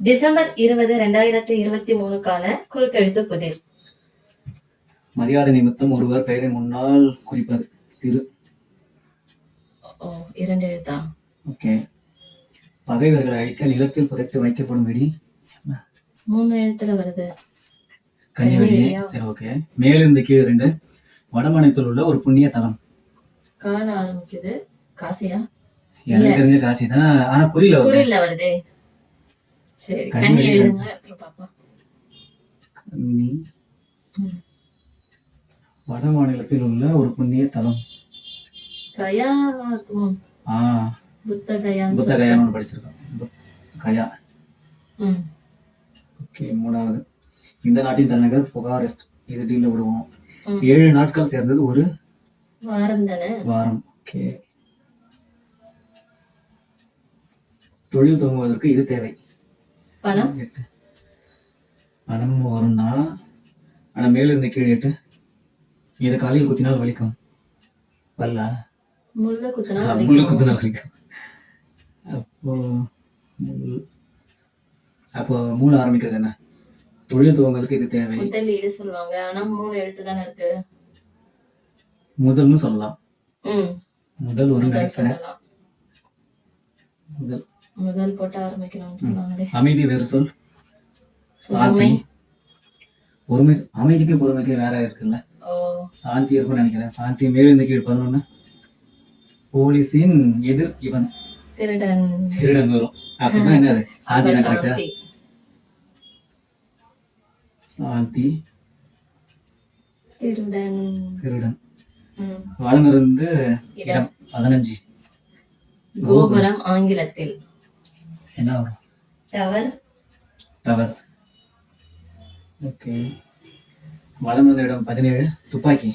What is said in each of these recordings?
December 20, 2023க்கான குறுக்கெழுத்து புதிர். மரியாதை நிமித்தம் ஒருவர் பெயரை முன்னால் குறிப்பது. திரு. ஓ, 2 எழுத்தா? ஓகே. பகைவர்களை அழிக்க நிலத்தில் புதைத்து வைக்கப்படும் வெடி. 3 எழுத்துல வருது. கன்னிவெடி. சரி, ஓகே. மேலிருந்து கீழ் 2. வடமாநிலத்தில் உள்ள ஒரு புண்ணிய தலம். கால ஆரம்பிக்குது. காசியா? எனக்கு தெரிஞ்ச காசி தான், ஆனா குறியில வருதே. சரி, கன்னி எழுதுங்க, அப்புறம் பார்க்கலாம். கன்னி. வட மாநிலத்தில் உள்ள ஒரு புண்ணிய தலம். கயா இருக்கும். புத்த கயான்னு படிச்சிருக்கோம். கயா. ஓகே. 3வது, இந்த நாட்டின் தலைநகர் புகாரெஸ்ட். இது டீல விடுவோம். 7 நாட்கள் சேர்ந்தது ஒரு வாரம் தானே? வாரம். ஓகே. தொழில் துவங்குவதற்கு இது தேவை. பணம். பணம் வரும் தான், ஆனா மேலிருந்து கீழ் 8. இது காலையில் குத்தினால் வலிக்கும். பல்ல முள்ள குத்தினா வலிக்கும். அப்போ மூணு ஆரம்பிக்கிறது என்ன? தொழில் துவங்குவதற்கு இது தேவை. முதலீடு சொல்லுவாங்க, ஆனா 3 எழுத்து தானே இருக்கு. முதல்னு சொல்லலாம். முதல் ஒரு சொல்லலாம். முதல் போட்டு ஆரம்பிக்கணும்னு சொல்லுவாங்க. அமைதி வேறு சொல். சாந்தி. பொறுமை. அமைதிக்கு பொறுமைக்கு வேற இருக்குல்ல. சாந்தி இருக்கும்னு நினைக்கிறேன். சாந்தி மேலிருந்து கீழ் 11. போலீஸின் எதிர் இவன். திருடன் வரும். அப்படின்னா என்னது? சாந்தி தான் கரெக்டா? சாந்தி. திருடன். வளமிருந்து இடம். 15. கோபுரம் ஆங்கிலத்தில் என்ன வரும்? டவர். ஓகே. வளமிருந்த இடம் 17. துப்பாக்கி.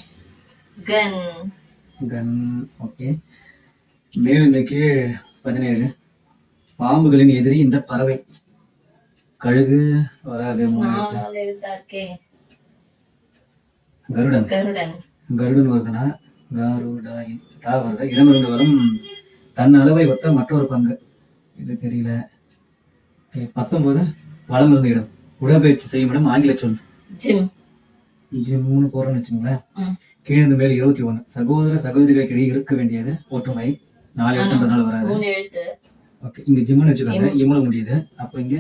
கன். ஓகே. மேலிருந்து கீழ் 17. பாம்புகளின் எதிரி இந்த பறவை. கழுகு வராது. கருடன். கருடன் வருதுன்னா கருடா வருது. இடமிருந்து வரும் தன் அளவை ஒத்த மற்றொரு பங்கு. இது தெரியல. 19. வளமிருந்த இடம். உடற்பயிற்சி செய்யும் இடம். ஆங்கில சொல். ஜிம்னு போறோம்னு வச்சுங்களேன். கீழிருந்து மேல் 21. சகோதர சகோதரிகளுக்கு இடையே இருக்க வேண்டியது ஒற்றுமை. 4 எழுத்துன்றதுனால வராது. 3 எழுத்து. ஓகே. இங்க ஜிம்னு வச்சுக்கோங்க. இம்முல முடியுது. அப்ப இங்க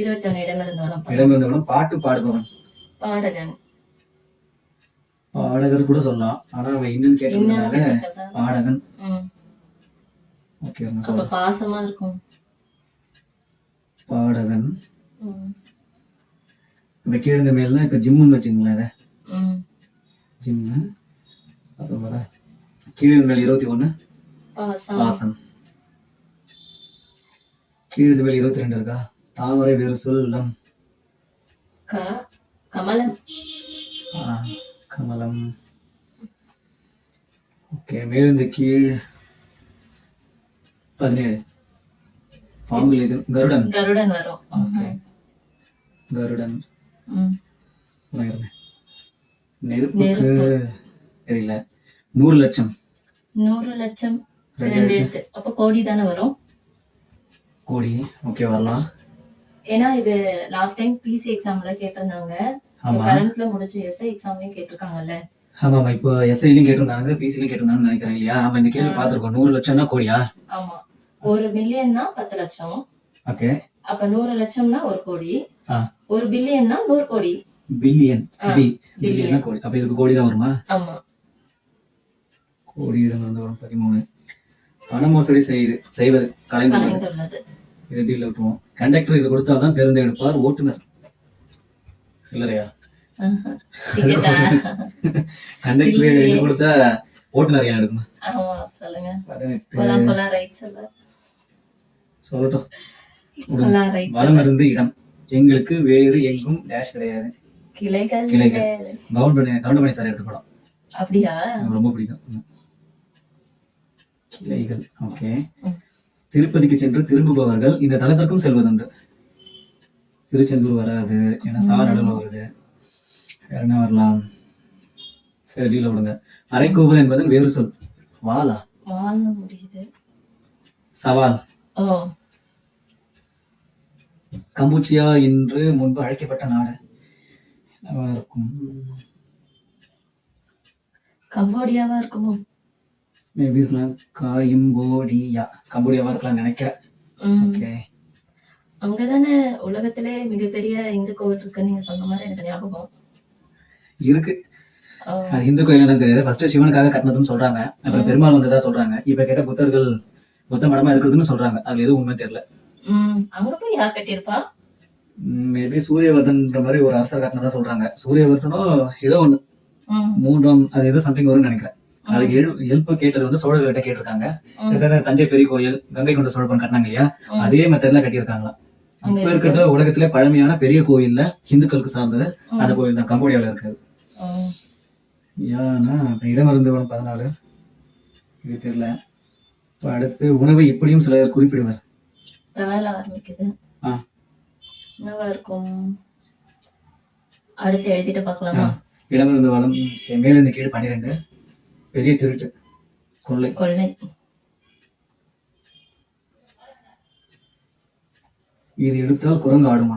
21. இடமிருந்து வரும். பாட்டு பாடுபவன். பாடகர் கூட சொல்லலாம், ஆனா அவன் இன்னும் கேட்டதுனால பாடகன். ஓகே. அப்ப பாசமா இருக்கும். பாடகன். இப்ப கீழே மேல இப்ப ஜிம்முன்னு வச்சுங்களேன். ஜிம்மு. அப்புறம் கீழே மேல் 21. பாசம். கீழே மேல் 22 இருக்கா? தாமரை வேறு சொல்லம். கமலம். கமலம். ஓகே. மேலிருந்து கீழ் 17. பாம்புல இது கருடன். வரும். கருடன். நெருப்புக்கு தெரியல. 100 லட்சம். 100 லட்சம் 2 எழுத்து. அப்ப கோடி தானே வரும். கோடி. ஓகே, வரலாம். ஏன்னா இது லாஸ்ட் டைம் பிசி எக்ஸாம்ல கேட்டிருந்தாங்க. கரண்ட்ல முடிஞ்ச எஸ்ஐ எக்ஸாம்லயும் கேட்டிருக்காங்கல்ல. ஆமா, இப்போ எஸ்ஐலயும் கேட்டிருந்தாங்க, பிசிலயும் கேட்டிருந்தாங்கன்னு நினைக்கிறேன் இல்லையா? ஆமா, இந்த கேள்வி பார்த்திருக்கோம். 100 லட்சம்னா கோடியா? ஆமா. 1 மில்லியன்னா 10 லட்சம். ஓகே. அப்ப 100 லட்சம்னா 1 கோடி. 1 பில்லியன்னா 100 கோடி. பில்லியன். பில்லியன்னா கோடி. அப்ப இதுக்கு கோடி தான் வருமா? ஆமா. கோடி இடமிருந்து வரும் 13. பண மோசடி செய்வது கலைந்துள்ளது. இது டீல் விட்டுருவோம். கண்டக்டர் இது கொடுத்தாதான் பேருந்து எடுப்பார். ஓட்டுநர் சில்லறையா? கண்டக்டர் இது கொடுத்தா ஓட்டுநர் ஏன் எடுக்கணும்? சொல்லட்டும். வளமிருந்து இடம். எங்களுக்கு வேறு எங்கும் டேஷ் கிடையாது. கிளைகள். கவுண்டமணி சார் எடுத்த படம். அப்படியா? ரொம்ப பிடிக்கும். கிளைகள். ஓகே. திருப்பதிக்கு சென்று திரும்புபவர்கள் இந்த தலத்திற்கும் செல்வதுண்டு. திருச்செந்தூர் வராது, ஏன்னா நடுவில் வருது. வேற என்ன வரலாம்? சரி, டீல விடுங்க. அரைக்கோவல் என்பதன் வேறு சொல். வாலா? முடியுது. சவால். கம்பூச்சியா என்று முன்பு அழைக்கப்பட்ட நாடு என்னவா இருக்கும்? கம்போடியாவா இருக்குமோ? மேபி இருக்கலாம். கம்போடியாவா இருக்கலாம்னு நினைக்கிறேன். ம். ஓகே. அங்கதானே உலகத்திலே மிகப்பெரிய இந்து கோவில் இருக்குன்னு நீங்க சொன்ன மாதிரி எனக்கு ஞாபகம். இருக்கு. ஓ, அது இந்து கோயில் என்னன்னு தெரியாது. ஃபர்ஸ்ட் சிவனுக்காக கட்டினதுன்னு சொல்றாங்க. அப்புறம் பெருமாள் வந்ததா சொல்றாங்க. இப்ப கேட்ட புத்தர்கள் புத்த மடமா இருக்குதுன்னு சொல்றாங்க. அதுல எதுவும் உண்மை தெரியல. அங்க போய் யார் கட்டியிருப்பா? மேபி சூரியவர்தன்ற மாதிரி ஒரு அரசர் கட்டினதா சொல்றாங்க. சூரியவர்தனோ ஏதோ ஒண்ணு ம், 3ஆம் அது ஏதோ சம்திங் வரும்னு நினைக்கிறேன். ம், அதுக்கு ஹெல்ப் கேட்டது வந்து சோழர்கள்ட்ட கேட்டிருக்காங்க. ம், கிட்டத்தட்ட தஞ்சை பெரிய கோயில், கங்கை கொண்ட சோழபுரம் கட்டினாங்க இல்லையா? ம். அதே மெத்தட்ல கட்டியிருக்காங்களாம். அங்க இப்ப இருக்கு. இருக்கிறது உலகத்திலே பழமையான பெரிய கோயில்ல ஹிந்துக்களுக்கு சார்ந்தது ம், அந்த கோயில் தான் கம்போடியாவில் இருக்குது. ம். ஏன்னா இப்ப இடமருந்து 14 இது தெரியல. இப்ப அடுத்து உணவை இப்படியும் சிலர் குறிப்பிடுவர். தால ஆரம்பிக்குது. ஆ, என்னவா இருக்கும்? அடுத்து எழுதிட்டு ஆ. பார்க்கலாமா? இடமிருந்து வளம் மேலிருந்து கீழ் 12 பெரிய திருட்டு கொள்ளை. கொள்ளை. இது எடுத்தால் குரங்கு ஆடுமா?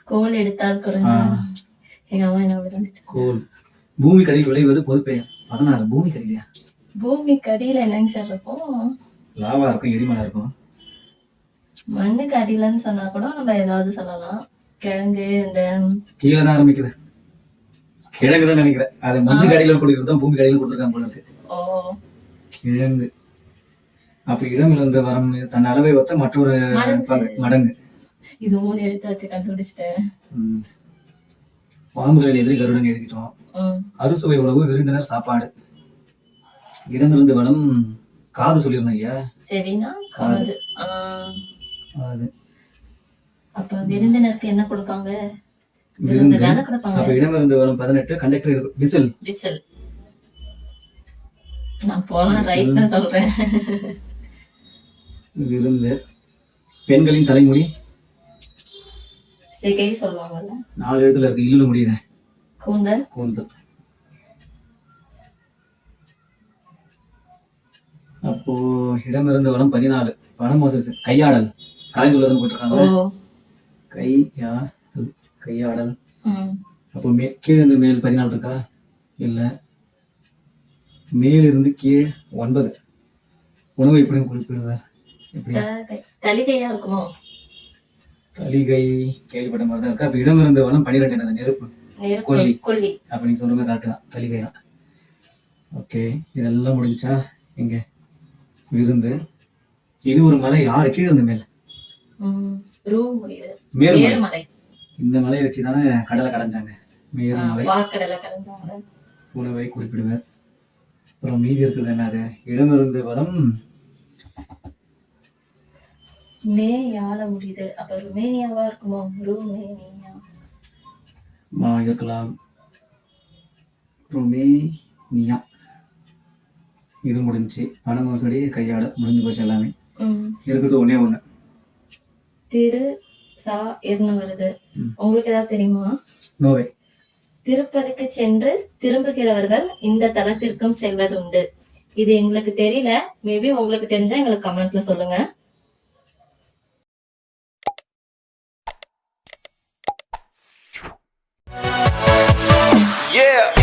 கோல் எடுத்தால் ஆ, குறைஞ்சா. எங்க அம்மா என்ன அப்படிதான் திட்டுவாங்க. கோல். பூமி கடையில் விளைவது பொதுப்பெயர் 16 பூமி கடையிலையா? பூமிக்கு அடியில என்னங்க சார் இருக்கும்? லாவா இருக்கும், எரிமலை இருக்கும். மண்ணுக்கு அடியிலன்னு சொன்னா கூட நம்ம ஏதாவது சொல்லலாம். கிழங்கு இந்த கீழே தான் ஆரம்பிக்குது. கிழங்கு தான் நினைக்கிறேன். அது மண்ணு கடையில கொடுக்கிறது தான் பூமி கடையில கொடுத்துருக்காங்க போல இருக்கு. ஓ, கிழங்கு. அப்ப இடமிருந்து வரம் தன் அளவை ஒத்த மற்றொரு மடங்கு. மடங்கு. இது 3 எழுத்து வச்சு கண்டுபிடிச்சிட்டேன். ம். பாம்புகளில் எதிரி கருடன் எழுதிட்டோம். ம், அறுசுவை உணவு விருந்தினர் சாப்பாடு. இடமிருந்து வளம் காது சொல்லியிருந்தோம் இல்லையா? செவினா காது. ஆ, அது அப்ப விருந்தினருக்கு என்ன கொடுப்பாங்க? விருந்து விருந்து. தானே கொடுப்பாங்க. அப்ப இடமிருந்து வளம் 18 கண்டக்டர் விசில். விசில். நான் போலாம் ரைட் தான் சொல்றேன். விருந்து. பெண்களின் தலைமொழி சிகை சொல்லுவாங்கல்ல. 4 எழுத்துல இருக்கு. இல்லுல முடியுது. கூந்தல். கூந்தல். அப்போ இடமிருந்து வளம் 14 பண மோசடி கையாடல் கலைந்துள்ளதுன்னு ஓ, போட்டிருக்காங்க. கையாடல். ம். அப்போ கீழிருந்து மேல் 14 இருக்கா? இல்ல. மேலிருந்து கீழ் 9. உணவை எப்படி குறிப்பிடுவார்? எப்படி? தலிகையா இருக்குமோ? தலிகை கேள்விப்பட்ட மாதிரி தான் இருக்கு. அப்ப இடமிருந்து வளம் 12 என்னது? நெருப்பு. நெருப்பு. கொல்லி. கொல்லி. அப்ப நீங்க சொல்ற மாதிரி கரெக்ட் தான். தலிகை தான். ஓகே, இதெல்லாம் முடிஞ்சா எங்க விருந்து. இது ஒரு மலை. யாரு கீழே இருந்து மேல்? ரூ முடியுது. மேருமலை. மேருமலை. இந்த மலையை வச்சுதானே கடலை கடைஞ்சாங்க. மேருமலை. வாக்கடலை கலந்தாங்க. உணவை குறிப்பிடுவர். அப்புறம் மீதி இருக்கிறது என்னது? இடமிருந்து வளம் மே யால முடியுது. அப்ப ருமேனியாவா இருக்குமோ? ருமேனியா. இருக்கலாம். ருமேனியா. இது முடிஞ்சு பண மோசடி கையாட முடிஞ்சு போச்சு எல்லாமே. இருக்குது ஒண்ணே ஒண்ணு. திரு சா இருந்து வருது. உங்களுக்கு ஏதாவது தெரியுமா? நோவே. திருப்பதிக்கு சென்று திரும்புகிறவர்கள் இந்த தலத்திற்கும் செல்வதுண்டு. இது எங்களுக்கு தெரியல. மேபி உங்களுக்கு தெரிஞ்சா எங்களுக்கு கமெண்ட்ல சொல்லுங்க. Yeah.